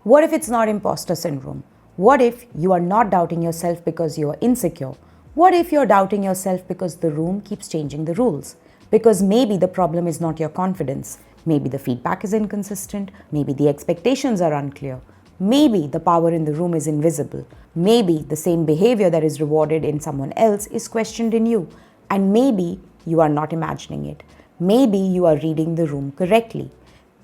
What if it's not imposter syndrome? What if you are not doubting yourself because you are insecure? What if you're doubting yourself because the room keeps changing the rules? Because maybe the problem is not your confidence. Maybe the feedback is inconsistent. Maybe the expectations are unclear. Maybe the power in the room is invisible. Maybe the same behavior that is rewarded in someone else is questioned in you. And maybe you are not imagining it. Maybe you are reading the room correctly.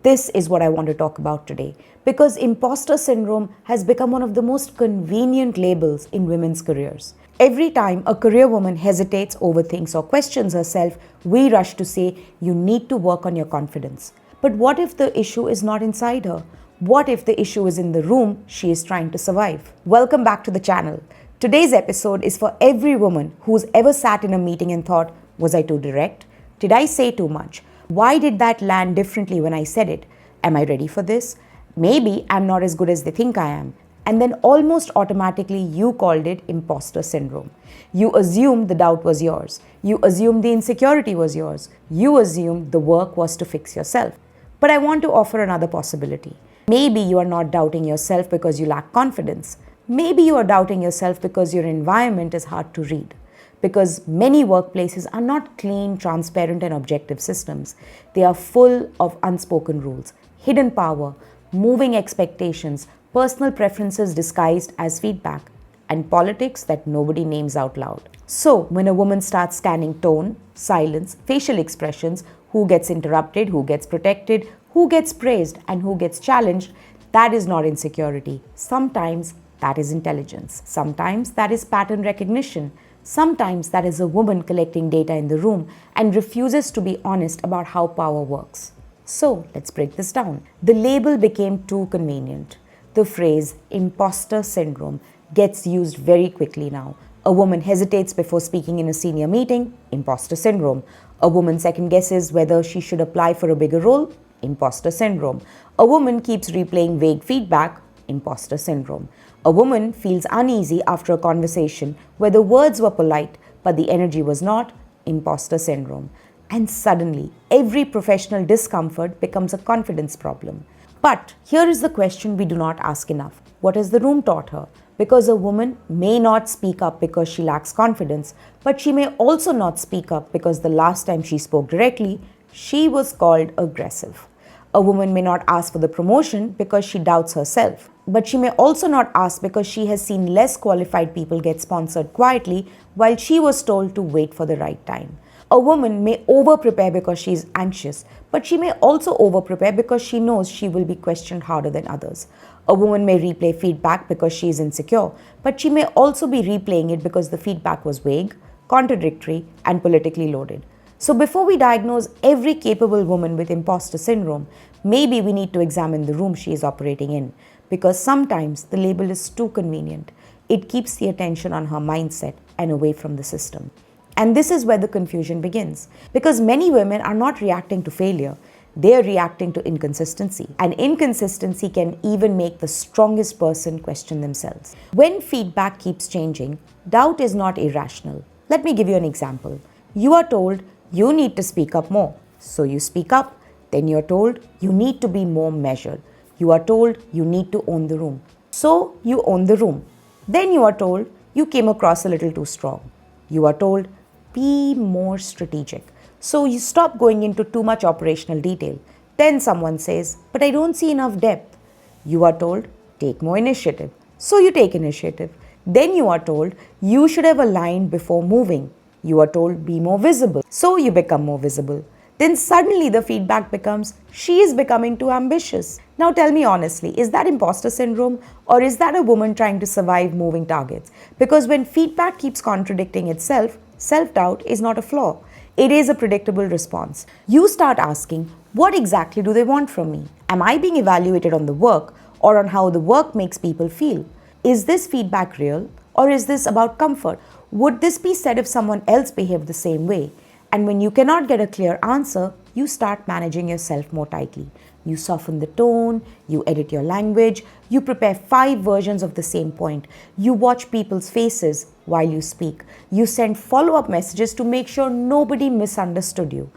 This is what I want to talk about today because imposter syndrome has become one of the most convenient labels in women's careers. Every time a career woman hesitates, overthinks, or questions herself, we rush to say, you need to work on your confidence. But what if the issue is not inside her? What if the issue is in the room she is trying to survive? Welcome back to the channel. Today's episode is for every woman who's ever sat in a meeting and thought, was I too direct? Did I say too much? Why did that land differently when I said it? Am I ready for this? Maybe I'm not as good as they think I am. And then almost automatically you called it imposter syndrome. You assumed the doubt was yours. You assumed the insecurity was yours. You assumed the work was to fix yourself. But I want to offer another possibility. Maybe you are not doubting yourself because you lack confidence. Maybe you are doubting yourself because your environment is hard to read. Because many workplaces are not clean, transparent, and objective systems. They are full of unspoken rules, hidden power, moving expectations, personal preferences disguised as feedback, and politics that nobody names out loud. So, when a woman starts scanning tone, silence, facial expressions, who gets interrupted, who gets protected, who gets praised, and who gets challenged, that is not insecurity. Sometimes that is intelligence. Sometimes that is pattern recognition. Sometimes that is a woman collecting data in the room and refuses to be honest about how power works. So let's break this down. The label became too convenient. The phrase imposter syndrome gets used very quickly now. A woman hesitates before speaking in a senior meeting, imposter syndrome. A woman second guesses whether she should apply for a bigger role, imposter syndrome. A woman keeps replaying vague feedback, imposter syndrome. A woman feels uneasy after a conversation where the words were polite but the energy was not, imposter syndrome. And suddenly, every professional discomfort becomes a confidence problem. But here is the question we do not ask enough. What has the room taught her? Because a woman may not speak up because she lacks confidence, but she may also not speak up because the last time she spoke directly, she was called aggressive. A woman may not ask for the promotion because she doubts herself. But she may also not ask because she has seen less qualified people get sponsored quietly while she was told to wait for the right time. A woman may over-prepare because she is anxious, but she may also over-prepare because she knows she will be questioned harder than others. A woman may replay feedback because she is insecure, but she may also be replaying it because the feedback was vague, contradictory, and politically loaded. So before we diagnose every capable woman with imposter syndrome, maybe we need to examine the room she is operating in. Because sometimes the label is too convenient. It keeps the attention on her mindset and away from the system. And this is where the confusion begins. Because many women are not reacting to failure. They are reacting to inconsistency. And inconsistency can even make the strongest person question themselves. When feedback keeps changing, doubt is not irrational. Let me give you an example. You are told you need to speak up more. So you speak up. Then you're told you need to be more measured. You are told you need to own the room. So you own the room. Then you are told you came across a little too strong. You are told be more strategic. So you stop going into too much operational detail. Then someone says, but I don't see enough depth. You are told take more initiative. So you take initiative. Then you are told you should have aligned before moving. You are told be more visible. So you become more visible. Then suddenly the feedback becomes, she is becoming too ambitious. Now tell me honestly, is that imposter syndrome or is that a woman trying to survive moving targets? Because when feedback keeps contradicting itself, self-doubt is not a flaw. It is a predictable response. You start asking, what exactly do they want from me? Am I being evaluated on the work or on how the work makes people feel? Is this feedback real or is this about comfort? Would this be said if someone else behaved the same way? And when you cannot get a clear answer, you start managing yourself more tightly. You soften the tone, you edit your language, you prepare 5 versions of the same point. You watch people's faces while you speak. You send follow-up messages to make sure nobody misunderstood you.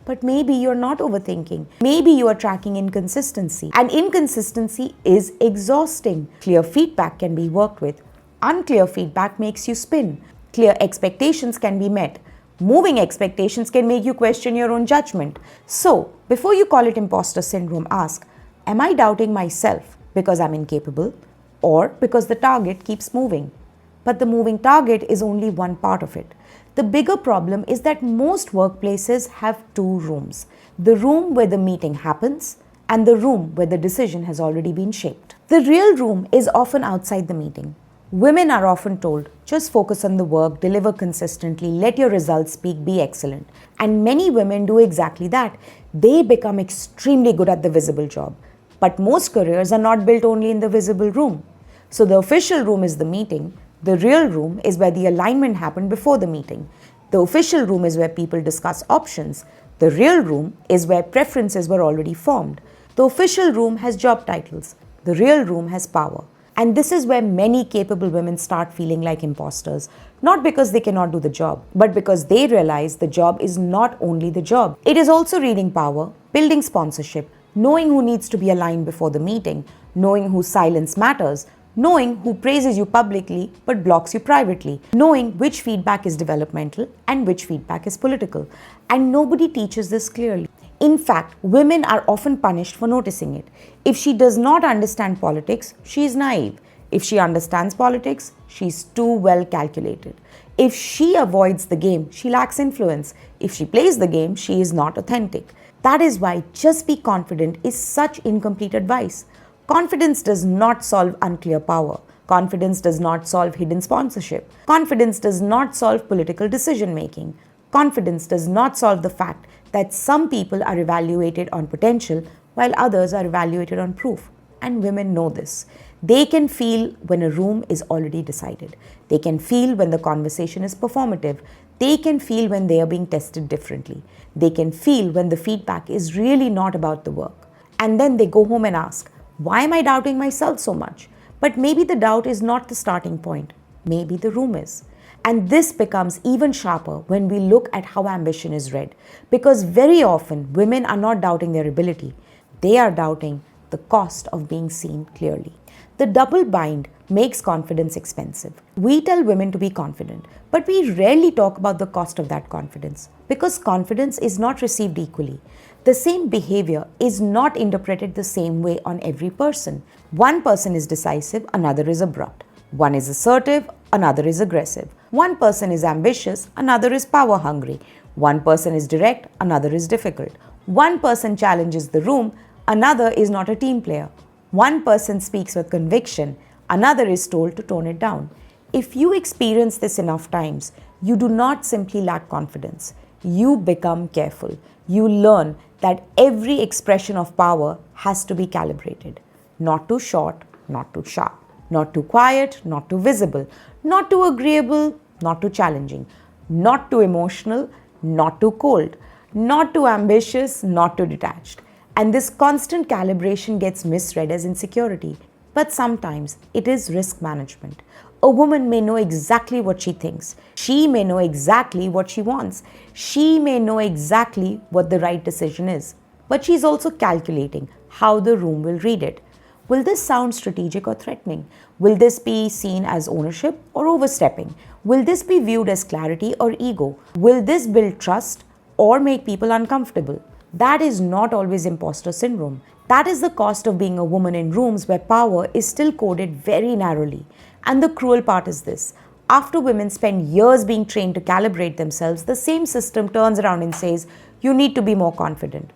But maybe you're not overthinking. Maybe you are tracking inconsistency. And inconsistency is exhausting. Clear feedback can be worked with. Unclear feedback makes you spin. Clear expectations can be met. Moving expectations can make you question your own judgment. So, before you call it imposter syndrome, ask, am I doubting myself because I'm incapable or because the target keeps moving? But the moving target is only one part of it. The bigger problem is that most workplaces have two rooms. The room where the meeting happens and the room where the decision has already been shaped. The real room is often outside the meeting. Women are often told, just focus on the work, deliver consistently, let your results speak, be excellent. And many women do exactly that. They become extremely good at the visible job. But most careers are not built only in the visible room. So the official room is the meeting. The real room is where the alignment happened before the meeting. The official room is where people discuss options. The real room is where preferences were already formed. The official room has job titles. The real room has power. And this is where many capable women start feeling like imposters, not because they cannot do the job, but because they realize the job is not only the job. It is also reading power, building sponsorship, knowing who needs to be aligned before the meeting, knowing whose silence matters, knowing who praises you publicly but blocks you privately, knowing which feedback is developmental and which feedback is political. And nobody teaches this clearly. In fact, women are often punished for noticing it. If she does not understand politics, she is naive. If she understands politics, she is too well calculated. If she avoids the game, she lacks influence. If she plays the game, she is not authentic. That is why just be confident is such incomplete advice. Confidence does not solve unclear power. Confidence does not solve hidden sponsorship. Confidence does not solve political decision making. Confidence does not solve the fact that some people are evaluated on potential while others are evaluated on proof. And women know this. They can feel when a room is already decided. They can feel when the conversation is performative. They can feel when they are being tested differently. They can feel when the feedback is really not about the work. And then they go home and ask, why am I doubting myself so much? But maybe the doubt is not the starting point. Maybe the room is. And this becomes even sharper when we look at how ambition is read. Because very often, women are not doubting their ability. They are doubting the cost of being seen clearly. The double bind makes confidence expensive. We tell women to be confident, but we rarely talk about the cost of that confidence. Because confidence is not received equally. The same behavior is not interpreted the same way on every person. One person is decisive, another is abrupt. One is assertive, another is aggressive. One person is ambitious, another is power hungry. One person is direct, another is difficult. One person challenges the room, another is not a team player. One person speaks with conviction, another is told to tone it down. If you experience this enough times, you do not simply lack confidence. You become careful. You learn that every expression of power has to be calibrated. Not too short, not too sharp. Not too quiet, not too visible. Not too agreeable, not too challenging. Not too emotional, not too cold. Not too ambitious, not too detached. And this constant calibration gets misread as insecurity. But sometimes it is risk management. A woman may know exactly what she thinks. She may know exactly what she wants. She may know exactly what the right decision is. But she's also calculating how the room will read it. Will this sound strategic or threatening? Will this be seen as ownership or overstepping? Will this be viewed as clarity or ego? Will this build trust or make people uncomfortable? That is not always imposter syndrome. That is the cost of being a woman in rooms where power is still coded very narrowly. And the cruel part is this. After women spend years being trained to calibrate themselves, the same system turns around and says, you need to be more confident.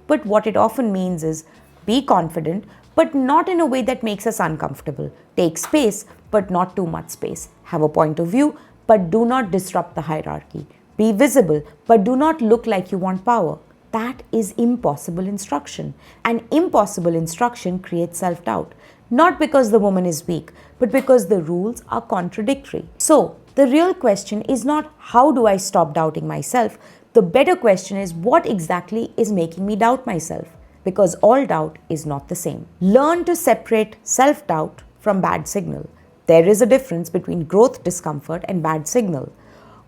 But what it often means is, be confident, but not in a way that makes us uncomfortable. Take space, but not too much space. Have a point of view, but do not disrupt the hierarchy. Be visible, but do not look like you want power. That is impossible instruction. And impossible instruction creates self-doubt. Not because the woman is weak, but because the rules are contradictory. So, the real question is not how do I stop doubting myself? The better question is what exactly is making me doubt myself? Because all doubt is not the same. Learn to separate self-doubt from bad signal. There is a difference between growth discomfort and bad signal.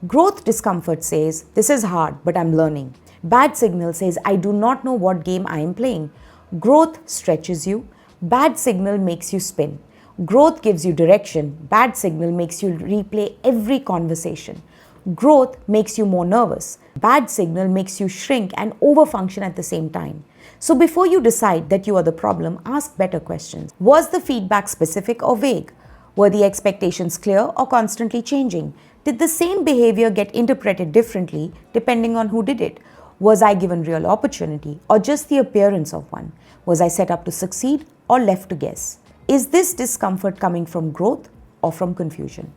Growth discomfort says, this is hard, but I'm learning. Bad signal says, I do not know what game I am playing. Growth stretches you. Bad signal makes you spin. Growth gives you direction. Bad signal makes you replay every conversation. Growth makes you more nervous. Bad signal makes you shrink and overfunction at the same time. So before you decide that you are the problem, ask better questions. Was the feedback specific or vague? Were the expectations clear or constantly changing? Did the same behavior get interpreted differently depending on who did it? Was I given real opportunity or just the appearance of one? Was I set up to succeed or left to guess? Is this discomfort coming from growth or from confusion?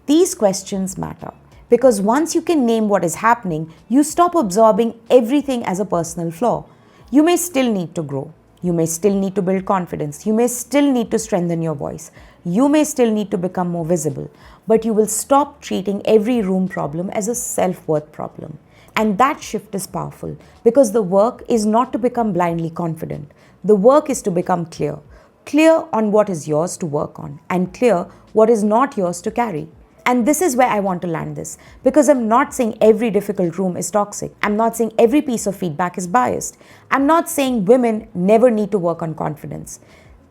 These questions matter because once you can name what is happening, you stop absorbing everything as a personal flaw. You may still need to grow. You may still need to build confidence. You may still need to strengthen your voice. You may still need to become more visible. But you will stop treating every room problem as a self-worth problem. And that shift is powerful because the work is not to become blindly confident. The work is to become clear. Clear on what is yours to work on and clear what is not yours to carry. And this is where I want to land this because I'm not saying every difficult room is toxic. I'm not saying every piece of feedback is biased. I'm not saying women never need to work on confidence.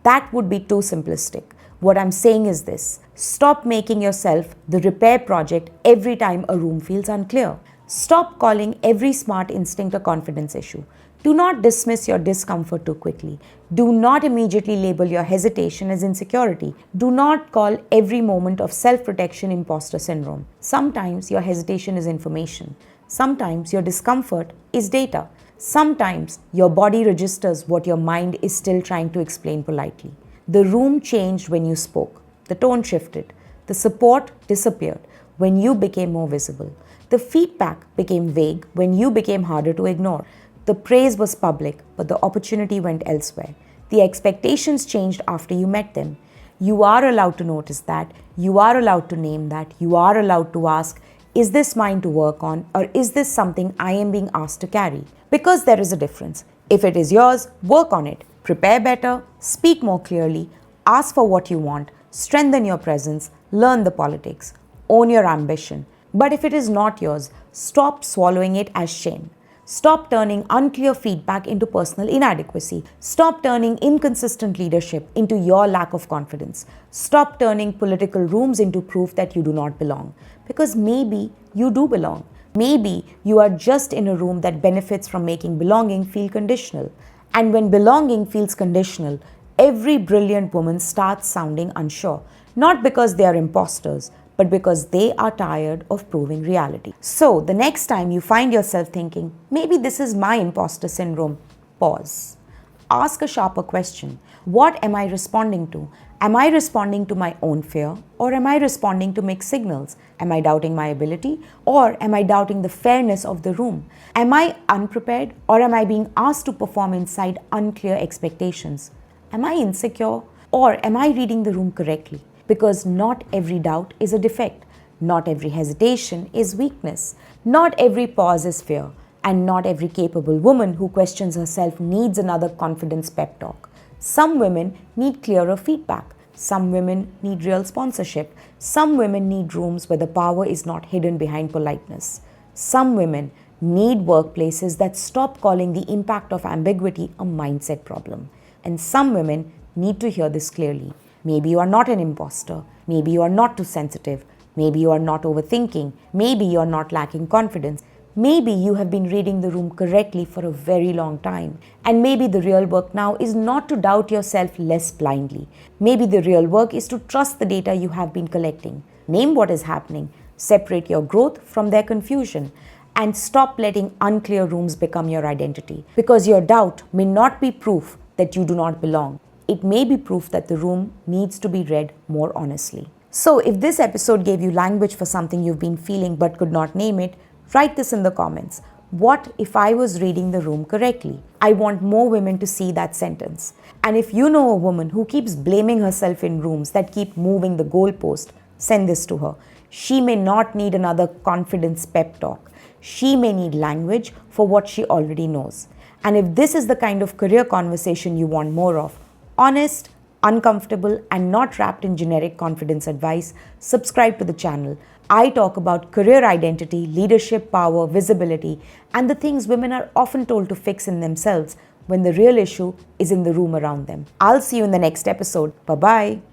That would be too simplistic. What I'm saying is this: stop making yourself the repair project every time a room feels unclear. Stop calling every smart instinct a confidence issue. Do not dismiss your discomfort too quickly. Do not immediately label your hesitation as insecurity. Do not call every moment of self-protection imposter syndrome. Sometimes your hesitation is information. Sometimes your discomfort is data. Sometimes your body registers what your mind is still trying to explain politely. The room changed when you spoke. The tone shifted. The support disappeared when you became more visible. The feedback became vague when you became harder to ignore. The praise was public, but the opportunity went elsewhere. The expectations changed after you met them. You are allowed to notice that. You are allowed to name that. You are allowed to ask, is this mine to work on, or is this something I am being asked to carry? Because there is a difference. If it is yours, work on it. Prepare better, speak more clearly, ask for what you want, strengthen your presence, learn the politics, own your ambition. But if it is not yours, stop swallowing it as shame. Stop turning unclear feedback into personal inadequacy. Stop turning inconsistent leadership into your lack of confidence. Stop turning political rooms into proof that you do not belong. Because maybe you do belong. Maybe you are just in a room that benefits from making belonging feel conditional. And when belonging feels conditional, every brilliant woman starts sounding unsure. Not because they are imposters, but because they are tired of proving reality. So the next time you find yourself thinking, maybe this is my imposter syndrome, pause. Ask a sharper question. What am I responding to? Am I responding to my own fear, or am I responding to mixed signals? Am I doubting my ability, or am I doubting the fairness of the room? Am I unprepared, or am I being asked to perform inside unclear expectations? Am I insecure, or am I reading the room correctly? Because not every doubt is a defect. Not every hesitation is weakness. Not every pause is fear. And not every capable woman who questions herself needs another confidence pep talk. Some women need clearer feedback. Some women need real sponsorship. Some women need rooms where the power is not hidden behind politeness. Some women need workplaces that stop calling the impact of ambiguity a mindset problem. And some women need to hear this clearly. Maybe you are not an imposter. Maybe you are not too sensitive. Maybe you are not overthinking. Maybe you are not lacking confidence. Maybe you have been reading the room correctly for a very long time. And maybe the real work now is not to doubt yourself less blindly. Maybe the real work is to trust the data you have been collecting. Name what is happening. Separate your growth from their confusion. And stop letting unclear rooms become your identity. Because your doubt may not be proof that you do not belong. It may be proof that the room needs to be read more honestly. So if this episode gave you language for something you've been feeling but could not name it, write this in the comments. What if I was reading the room correctly? I want more women to see that sentence. And if you know a woman who keeps blaming herself in rooms that keep moving the goalpost, send this to her. She may not need another confidence pep talk. She may need language for what she already knows. And if this is the kind of career conversation you want more of, honest, uncomfortable, and not wrapped in generic confidence advice, subscribe to the channel. I talk about career identity, leadership, power, visibility, and the things women are often told to fix in themselves when the real issue is in the room around them. I'll see you in the next episode. Bye-bye.